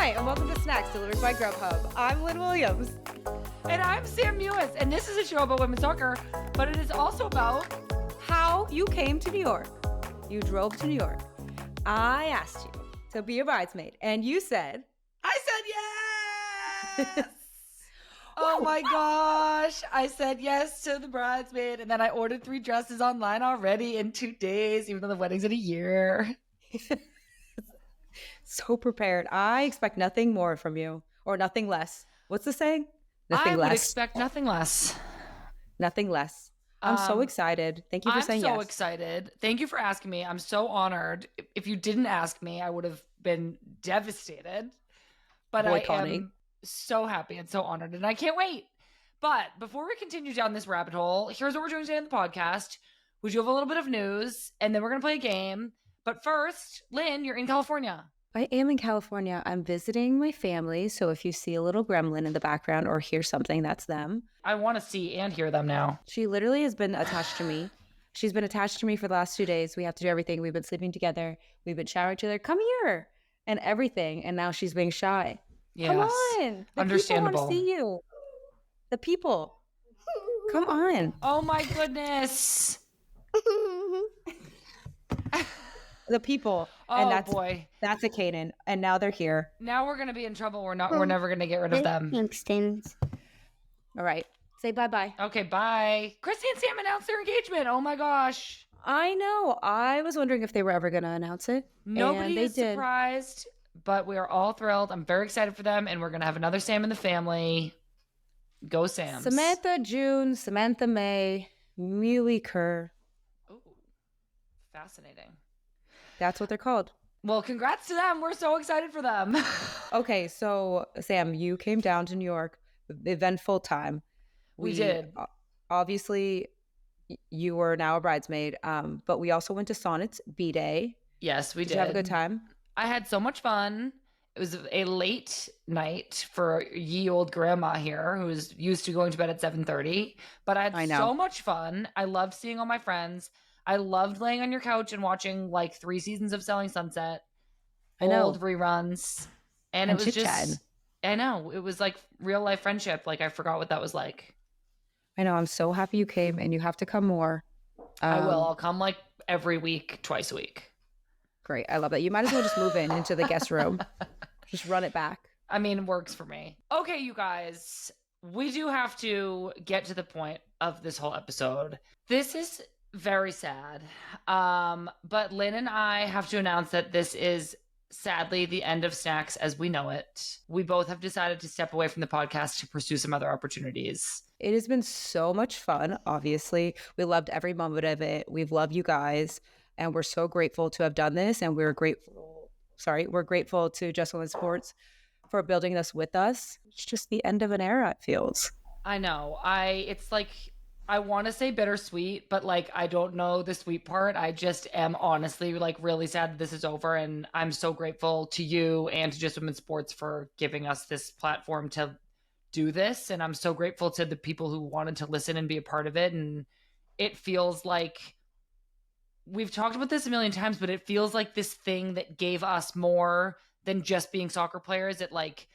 Hi, and welcome to Snacks delivered by Grubhub. I'm Lynn Williams. And I'm Sam Mewis, and this is a show about women's soccer, but it is also about how you came to New York. You drove to New York. I asked you to be a bridesmaid, and you said... I said yes! Oh my gosh. I said yes to the bridesmaid, and then I ordered 3 dresses online already in 2 days, even though the wedding's in a year. So prepared. I expect nothing more from you, or nothing less. What's the saying? Nothing I less. would expect nothing less. Nothing less. I'm so excited. Thank you for saying yes. I'm so excited. Thank you for asking me. I'm so honored. If you didn't ask me, I would have been devastated. But Boycotting. I am so happy and so honored, and I can't wait. But before we continue down this rabbit hole, here's what we're doing today on the podcast. We do have a little bit of news, and then we're going to play a game. But first, Lynn, you're in California. I am in California. I'm visiting my family. So if you see a little gremlin in the background or hear something, that's them. I want to see and hear them now. She literally has been attached to me. She's been attached to me for the last 2 days. We have to do everything. We've been sleeping together. We've been showering together. Come here. And everything. And now she's being shy. Yes. Come on. The Understandable. people want to see you. The people. Come on. Oh my goodness. The people. Oh, and boy. That's a Canaan. And now they're here. Now we're going to be in trouble. We're never going to get rid of them. All right. Say bye-bye. Okay, bye. Christy and Sam announced their engagement. Oh my gosh. I know. I was wondering if they were ever going to announce it. Nobody is surprised, but we are all thrilled. I'm very excited for them, and we're going to have another Sam in the family. Go Sams. Samantha June, Samantha May, Muley Kerr. Oh, fascinating. That's what they're called. Well, congrats to them. We're so excited for them. Okay, so Sam, you came down to New York, eventful time. We did. Obviously, you were now a bridesmaid, but we also went to Sonnet's B-Day. Yes, we did. Did you have a good time? I had so much fun. It was a late night for ye old grandma here who's used to going to bed at 7:30. But I had so much fun. I loved seeing all my friends. I loved laying on your couch and watching like 3 seasons of Selling Sunset. Old reruns. And it was just, I know, it was like real life friendship. Like I forgot what that was like. I know. I'm so happy you came, and you have to come more. I will. I'll come like every week, twice a week. Great. I love that. You might as well just move into the guest room. Just run it back. I mean, it works for me. Okay, you guys, we do have to get to the point of this whole episode. This is very sad. But Lynn and I have to announce that this is sadly the end of Snacks as we know it. We both have decided to step away from the podcast to pursue some other opportunities. It has been so much fun, obviously. We loved every moment of it. We've loved you guys, and we're so grateful to have done this, and we're grateful to Just Women Sports for building this with us. It's just the end of an era, it feels. I know. It's like, I want to say bittersweet, but like, I don't know the sweet part. I just am honestly like really sad that this is over. And I'm so grateful to you and to Just Women Sports for giving us this platform to do this. And I'm so grateful to the people who wanted to listen and be a part of it. And it feels like, we've talked about this a million times, but it feels like this thing that gave us more than just being soccer players. It like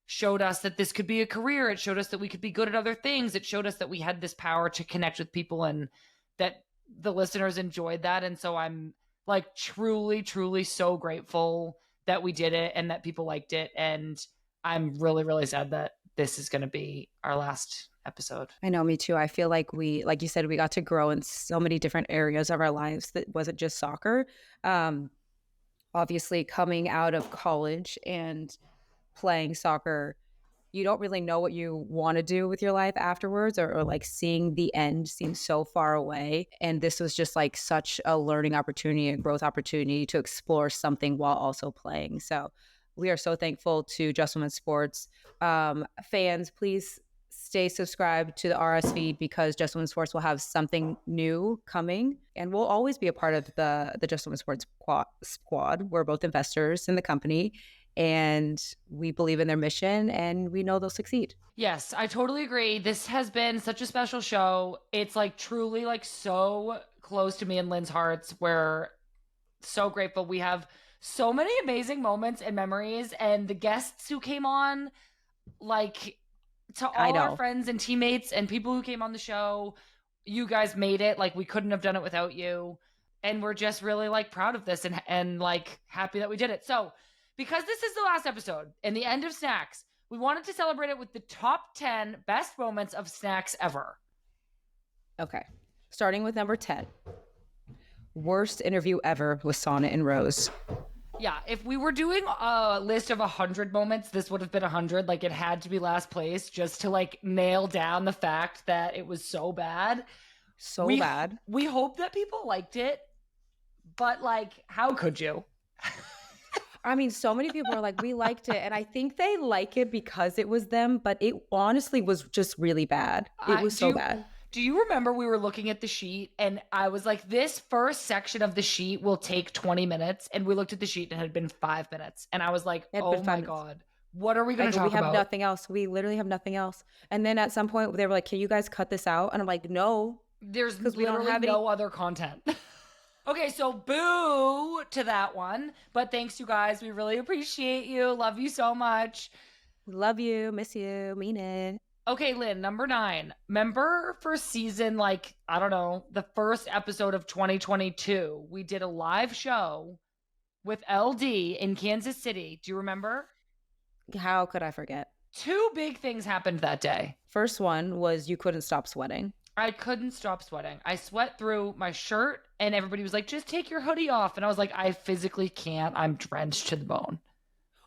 showed us that this could be a career. It showed us that we could be good at other things. It showed us that we had this power to connect with people and that the listeners enjoyed that. And so I'm like truly, truly so grateful that we did it and that people liked it. And I'm really, really sad that this is going to be our last episode. I know, me too. I feel like like you said, we got to grow in so many different areas of our lives that wasn't just soccer. Obviously, coming out of college and playing soccer, you don't really know what you want to do with your life afterwards, or like seeing the end seems so far away. And this was just like such a learning opportunity and growth opportunity to explore something while also playing. So we are so thankful to Just Women Sports. Fans, please stay subscribed to the RS feed because Just Women Sports will have something new coming, and we'll always be a part of the Just Women Sports squad. We're both investors in the company, and we believe in their mission, and we know they'll succeed. Yes, I totally agree. This has been such a special show. It's like truly like so close to me and Lynn's hearts. We're so grateful. We have So many amazing moments and memories, and the guests who came on, like, to I all our know. friends and teammates and people who came on the show, you guys made it. Like, we couldn't have done it without you. And we're just really like proud of this and like happy that we did it. So, because this is the last episode and the end of Snacks, we wanted to celebrate it with the top 10 best moments of Snacks ever. Okay. Starting with number 10. Worst interview ever with Sonnet and Rose. Yeah, if we were doing a list of 100 moments, this would have been 100. Like, it had to be last place just to like nail down the fact that it was so bad. So bad. We hope that people liked it, but like, how could you? I mean, so many people are like, we liked it. And I think they like it because it was them, but it honestly was just really bad. It was so bad. Do you remember we were looking at the sheet and I was like, this first section of the sheet will take 20 minutes. And we looked at the sheet and it had been 5 minutes. And I was like, oh my God, what are we going to talk about? We have nothing else. We literally have nothing else. And then at some point they were like, can you guys cut this out? And I'm like, no. There's literally we don't have no other content. Okay, so boo to that one. But thanks, you guys. We really appreciate you. Love you so much. Love you. Miss you. Mean it. Okay, Lynn, number 9. Remember for season, like, I don't know, the first episode of 2022, we did a live show with LD in Kansas City. Do you remember? How could I forget? 2 big things happened that day. First one was you couldn't stop sweating. I couldn't stop sweating. I sweat through my shirt and everybody was like, just take your hoodie off. And I was like, I physically can't. I'm drenched to the bone.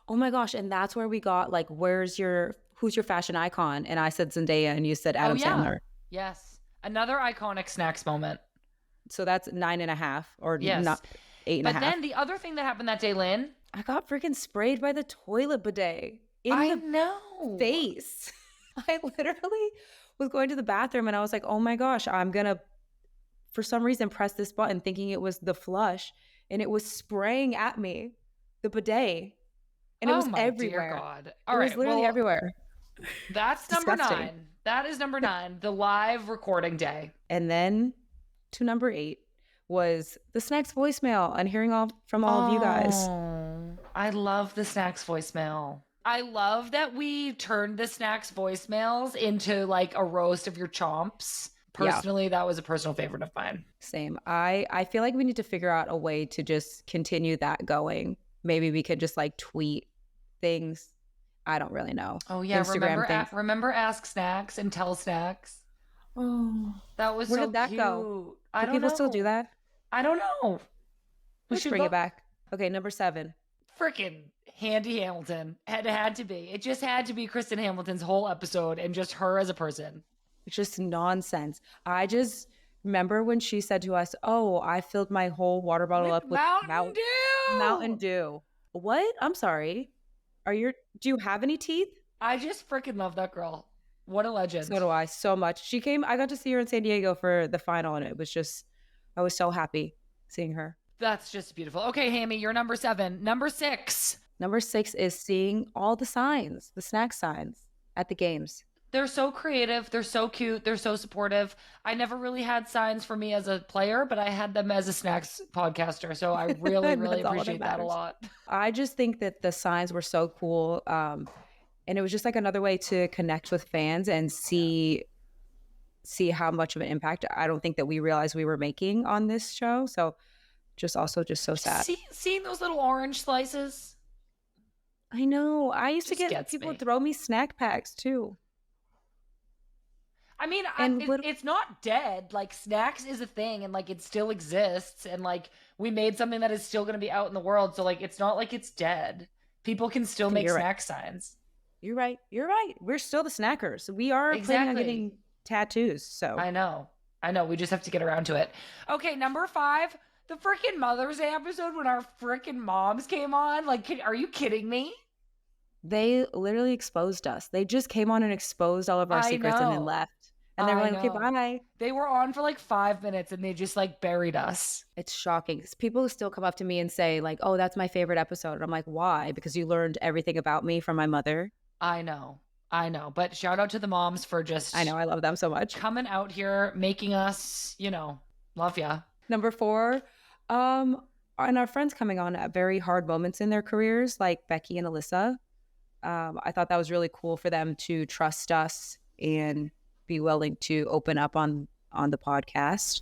Oh my gosh. And that's where we got like, who's your fashion icon? And I said Zendaya and you said Adam Sandler. Yes. Another iconic Snacks moment. So that's 9.5 or yes. not 8.5. But then the other thing that happened that day, Lynn. I got freaking sprayed by the toilet bidet in the face. I literally was going to the bathroom and I was like, oh my gosh, I'm going to, for some reason, press this button thinking it was the flush and it was spraying at me, the bidet. And it was everywhere. Dear God. All right, it was literally everywhere. That's number 9. That is number 9, the live recording day. And then to number 8 was the Snacks voicemail and hearing from all of you guys. I love the Snacks voicemail. I love that we turned the Snacks voicemails into like a roast of your chomps. Personally, that was a personal favorite of mine. Same. I feel like we need to figure out a way to just continue that going. Maybe we could just like tweet things. I don't really know. Oh yeah, remember Ask Snacks and Tell Snacks? Oh, that was where so did that cute. go? I don't know. People still do that? I don't know. We should bring it back. Okay, number 7. Freaking Handy Hamilton. Had to be. It just had to be Kristen Hamilton's whole episode and just her as a person. It's just nonsense. I just remember when she said to us, oh, I filled my whole water bottle up with Mountain Dew. What? I'm sorry. Do you have any teeth? I just freaking love that girl. What a legend. So do I, so much. I got to see her in San Diego for the final and it was just, I was so happy seeing her. That's just beautiful. Okay, Hammy, you're number 7. Number 6. Number 6 is seeing all the signs, the snack signs at the games. They're so creative. They're so cute. They're so supportive. I never really had signs for me as a player, but I had them as a Snacks podcaster. So I really, really appreciate that a lot. I just think that the signs were so cool. And it was just like another way to connect with fans and see how much of an impact I don't think that we realized we were making on this show. So just so sad. Seeing those little orange slices. I know. I used to get people throw me snack packs too. I mean, it's not dead. Like, Snacks is a thing and like it still exists. And like we made something that is still going to be out in the world. So like it's not like it's dead. People can still make snack signs. You're right. We're still the snackers. We are planning on getting tattoos. So I know. We just have to get around to it. Okay, number 5. The freaking Mother's Day episode when our freaking moms came on. Like, are you kidding me? They literally exposed us. They just came on and exposed all of our secrets and then left. And they were like, okay, bye. They were on for like 5 minutes and they just like buried us. It's shocking. People still come up to me and say like, oh, that's my favorite episode. And I'm like, why? Because you learned everything about me from my mother. I know. But shout out to the moms for just... I know. I love them so much. Coming out here, making us, love ya. Number 4, and our friends coming on at very hard moments in their careers, like Becky and Alyssa. I thought that was really cool for them to trust us and be willing to open up on the podcast.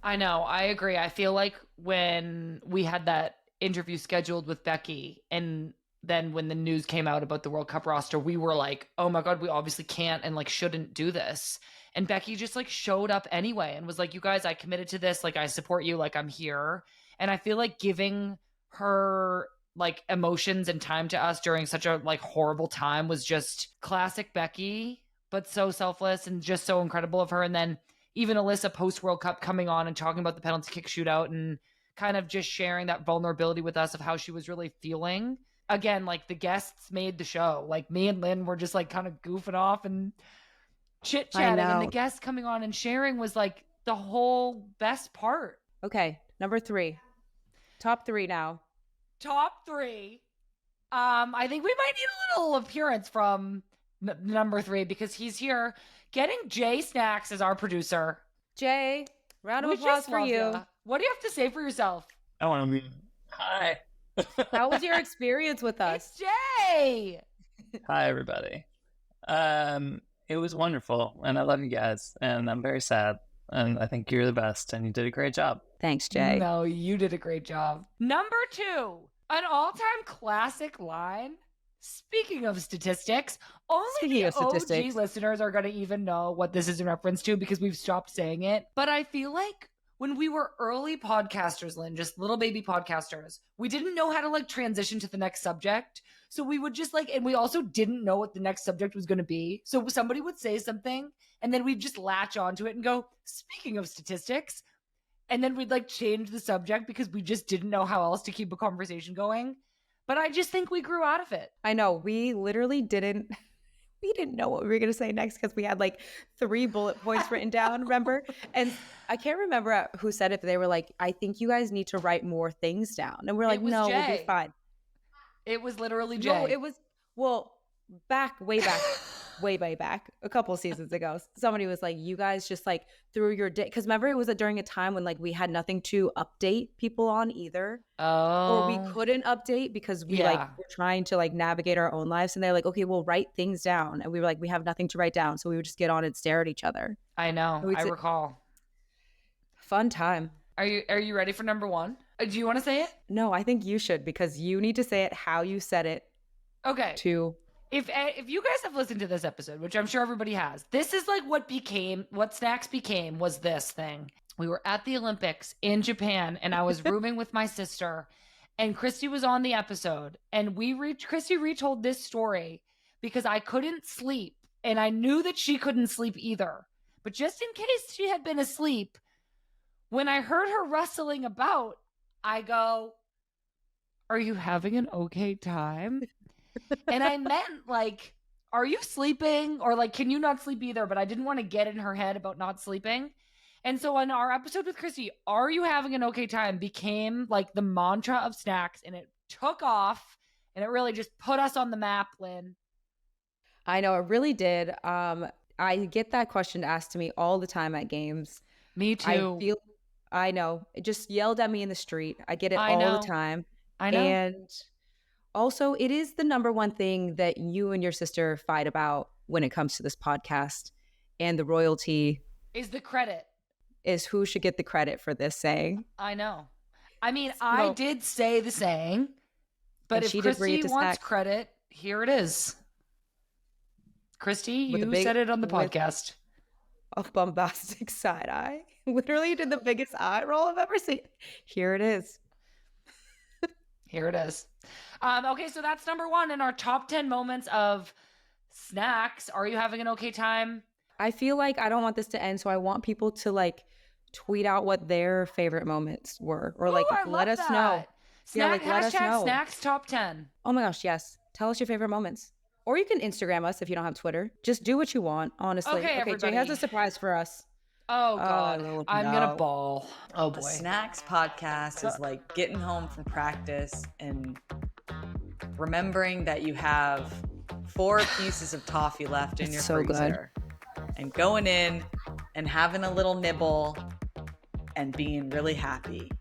I know. I agree. I feel like when we had that interview scheduled with Becky, and then when the news came out about the World Cup roster, we were like, oh my God, we obviously can't and like shouldn't do this. And Becky just like showed up anyway and was like, you guys, I committed to this. Like, I support you. Like, I'm here. And I feel like giving her like emotions and time to us during such a like horrible time was just classic Becky, but so selfless and just so incredible of her. And then even Alyssa post World Cup coming on and talking about the penalty kick shootout and kind of just sharing that vulnerability with us of how she was really feeling. Again, like the guests made the show. Like me and Lynn were just like kind of goofing off and chit chatting, and the guests coming on and sharing was like the whole best part. Okay, number 3. Top 3 now. Top 3. I think we might need a little appearance from number 3 because he's here getting Jay Snacks as our producer. Jay, round of applause for you. Ya. What do you have to say for yourself? I want to be hi. How was your experience with us? It's Jay. Hi, everybody. It was wonderful, and I love you guys, and I'm very sad, and I think you're the best, and you did a great job. Thanks, Jay. No, you did a great job. Number 2, an all-time classic line. Speaking of statistics, only the OG listeners are going to even know what this is in reference to because we've stopped saying it. But I feel like when we were early podcasters, Lynn, just little baby podcasters, we didn't know how to like transition to the next subject. So we would just like, and we also didn't know what the next subject was going to be. So somebody would say something and then we'd just latch onto it and go, speaking of statistics. And then we'd like change the subject because we just didn't know how else to keep a conversation going. But I just think we grew out of it. I know. We literally didn't know what we were going to say next because we had like 3 bullet points written down, remember? And I can't remember who said it, but they were like, I think you guys need to write more things down. And we're like, no, Jay. we'll be fine. It was literally Jay. No, it was, well, way back, a couple of seasons ago, somebody was like, you guys just like threw your dick. Because remember, it was during a time when like we had nothing to update people on either. Oh. Or we couldn't update because we like were trying to like navigate our own lives. And they're like, okay, we'll write things down. And we were like, we have nothing to write down. So we would just get on and stare at each other. I know. I recall. Fun time. Are you ready for number 1? Do you want to say it? No, I think you should because you need to say it how you said it. Okay. If you guys have listened to this episode, which I'm sure everybody has, this is like what Snacks became was this thing. We were at the Olympics in Japan and I was rooming with my sister and Christy was on the episode and Christy retold this story because I couldn't sleep and I knew that she couldn't sleep either. But just in case she had been asleep, when I heard her rustling about, I go, are you having an okay time? And I meant like, are you sleeping? Or like, can you not sleep either? But I didn't want to get in her head about not sleeping. And so on our episode with Christy, are you having an okay time became like the mantra of Snacks and it took off and it really just put us on the map, Lynn. I know, it really did. I get that question asked to me all the time at games. Me too. I know. It just yelled at me in the street. I get it all the time. I know. And also, it is the number one thing that you and your sister fight about when it comes to this podcast. And the royalty is the credit. Is who should get the credit for this saying. I know. I mean, I did say the saying, but if Christy wants credit, here it is. Christy, you said it on the podcast. A bombastic side eye. Literally did the biggest eye roll I've ever seen. Here it is. Here it is. Okay, so that's number 1 in our top 10 moments of Snacks. Are you having an okay time? I feel like I don't want this to end, so I want people to like tweet out what their favorite moments were, or like let us know. Let us know. Snacks top 10. Oh my gosh, yes. Tell us your favorite moments. Or you can Instagram us if you don't have Twitter. Just do what you want, honestly. Okay, Jay has a surprise for us. Oh, God. I'm going to bawl. Oh, boy. A Snacks podcast is like getting home from practice and remembering that you have 4 pieces of toffee left in your freezer. And going in and having a little nibble and being really happy.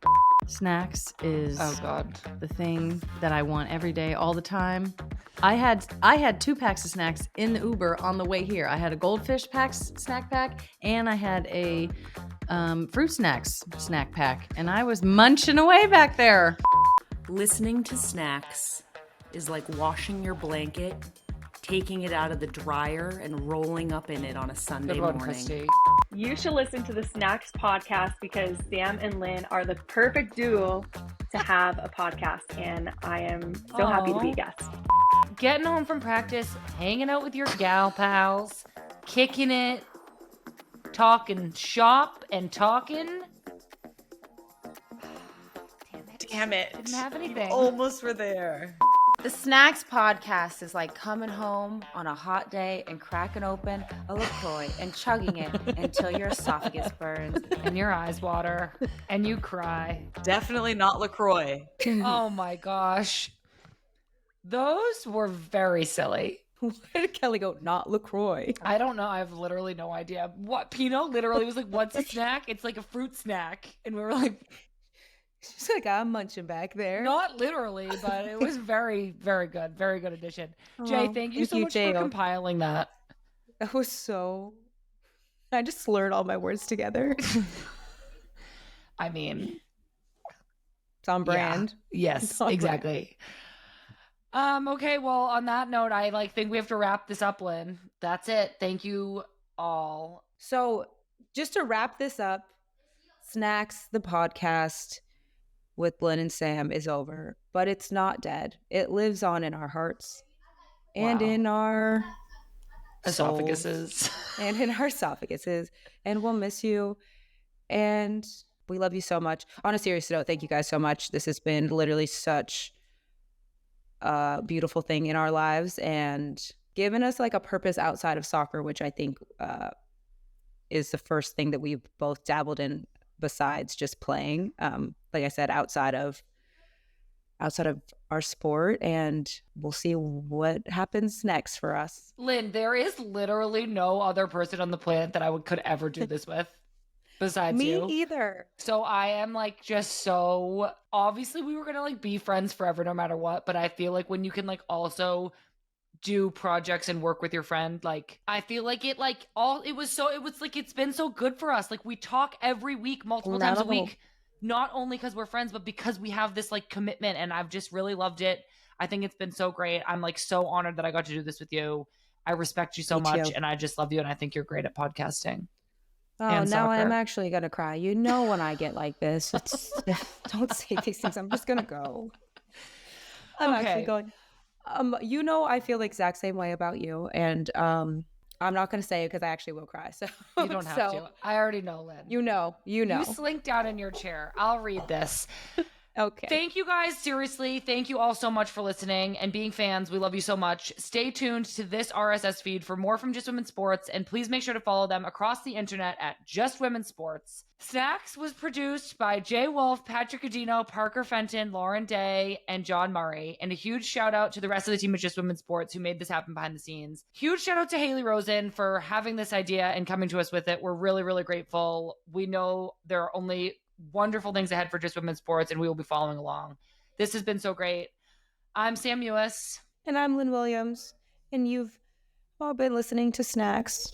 Snacks is Oh God. the thing that I want every day, all the time. I had 2 packs of snacks in the Uber on the way here. I had a goldfish snack pack, and I had a fruit snacks snack pack, and I was munching away back there. Listening to snacks is like washing your blanket, taking it out of the dryer, and rolling up in it on a Sunday morning. Christy. You should listen to the Snacks podcast because Sam and Lynn are the perfect duo to have a podcast, and I am so happy to be a guest. Getting home from practice, hanging out with your gal pals, kicking it, talking shop and talking. Damn it. Didn't have anything. Almost were there. The Snacks podcast is like coming home on a hot day and cracking open a LaCroix and chugging it until your esophagus burns. And your eyes water. And you cry. Definitely not LaCroix. Oh my gosh. Those were very silly. Where did Kelly go? Not LaCroix. I don't know. I have literally no idea. What? Pinot literally was like, what's a snack? It's like a fruit snack. And we were like... She's like, I'm munching back there. Not literally, but it was very, very good. Very good addition. Jay, thank you so much for compiling that. That was so... I just slurred all my words together. I mean... It's on brand. Yeah. Yes, exactly. Okay, well, on that note, I think we have to wrap this up, Lynn. That's it. Thank you all. So, just to wrap this up, Snacks, the podcast with Lynn and Sam is over, but it's not dead. It lives on in our hearts and in our esophaguses. And in our esophaguses. And we'll miss you. And we love you so much. On a serious note, thank you guys so much. This has been literally such a beautiful thing in our lives and given us like a purpose outside of soccer, which I think is the first thing that we've both dabbled in besides just playing, like I said, outside of our sport, and we'll see what happens next for us. Lynn, there is literally no other person on the planet that could ever do this with besides you. Me either. So I am like just so obviously we were gonna like be friends forever no matter what, but I feel like when you can like also do projects and work with your friend, like I feel like it was like it's been so good for us. Like we talk every week, multiple times a week, not only because we're friends, but because we have this like commitment, and I've just really loved it. I think it's been so great. I'm like so honored that I got to do this with you. I respect you so much, and I just love you, and I think you're great at podcasting. Oh, now soccer. I'm actually gonna cry. You know when I get like this, don't say these things. I'm just gonna go. I'm actually going. You know, I feel the exact same way about you, and I'm not going to say it because I actually will cry. So you don't have to. I already know, Lynn. You know. You slink down in your chair. I'll read this. Okay. Thank you guys. Seriously, thank you all so much for listening and being fans. We love you so much. Stay tuned to this RSS feed for more from Just Women Sports, and please make sure to follow them across the internet at Just Women Sports. Snacks was produced by Jay Wolf, Patrick Adino, Parker Fenton, Lauren Day, and John Murray. And a huge shout out to the rest of the team at Just Women Sports who made this happen behind the scenes. Huge shout out to Haley Rosen for having this idea and coming to us with it. We're really, really grateful. We know there are only wonderful things ahead for Just Women's Sports, and we will be following along. This has been so great. I'm Sam Mewis. And I'm Lynn Williams. And you've all been listening to Snacks.